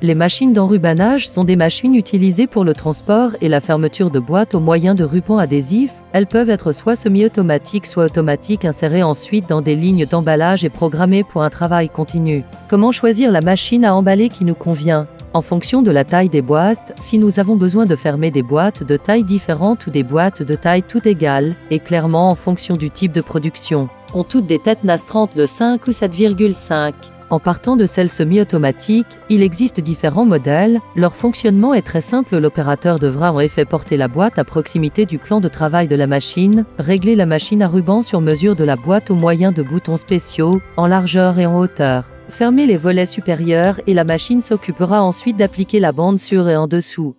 Les machines d'enrubanage sont des machines utilisées pour le transport et la fermeture de boîtes au moyen de rubans adhésifs. Elles peuvent être soit semi-automatiques soit automatiques, insérées ensuite dans des lignes d'emballage et programmées pour un travail continu. Comment choisir la machine à emballer qui nous convient? En fonction de la taille des boîtes, si nous avons besoin de fermer des boîtes de tailles différentes ou des boîtes de taille toutes égales, et clairement en fonction du type de production, ont toutes des têtes NAS 30 de 5 ou 7,5. En partant de celles semi-automatiques, il existe différents modèles. Leur fonctionnement est très simple. L'opérateur devra en effet porter la boîte à proximité du plan de travail de la machine, régler la machine à ruban sur mesure de la boîte au moyen de boutons spéciaux, en largeur et en hauteur. Fermer les volets supérieurs et la machine s'occupera ensuite d'appliquer la bande sur et en dessous.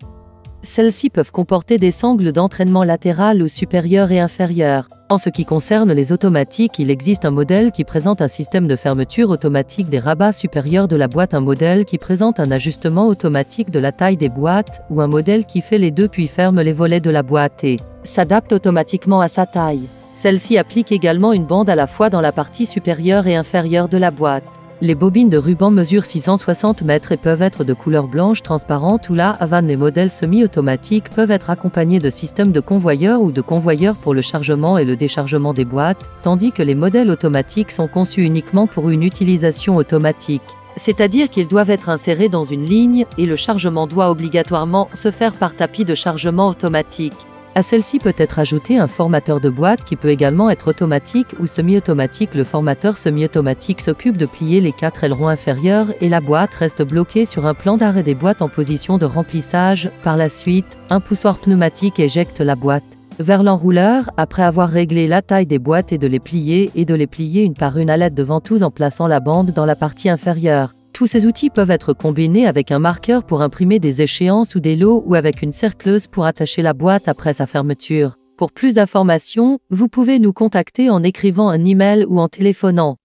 Celles-ci peuvent comporter des sangles d'entraînement latérales ou supérieures et inférieures. En ce qui concerne les automatiques, il existe un modèle qui présente un système de fermeture automatique des rabats supérieurs de la boîte, un modèle qui présente un ajustement automatique de la taille des boîtes, ou un modèle qui fait les deux puis ferme les volets de la boîte et s'adapte automatiquement à sa taille. Celle-ci applique également une bande à la fois dans la partie supérieure et inférieure de la boîte. Les bobines de ruban mesurent 660 mètres et peuvent être de couleur blanche transparente ou la Havane. Les modèles semi-automatiques peuvent être accompagnés de systèmes de convoyeurs ou de convoyeurs pour le chargement et le déchargement des boîtes, tandis que les modèles automatiques sont conçus uniquement pour une utilisation automatique. C'est-à-dire qu'ils doivent être insérés dans une ligne et le chargement doit obligatoirement se faire par tapis de chargement automatique. À celle-ci peut être ajouté un formateur de boîte qui peut également être automatique ou semi-automatique. Le formateur semi-automatique s'occupe de plier les 4 ailerons inférieurs et la boîte reste bloquée sur un plan d'arrêt des boîtes en position de remplissage. Par la suite, un poussoir pneumatique éjecte la boîte vers l'enrouleur après avoir réglé la taille des boîtes et de les plier une par une à l'aide de ventouses en plaçant la bande dans la partie inférieure. Tous ces outils peuvent être combinés avec un marqueur pour imprimer des échéances ou des lots ou avec une cercleuse pour attacher la boîte après sa fermeture. Pour plus d'informations, vous pouvez nous contacter en écrivant un email ou en téléphonant.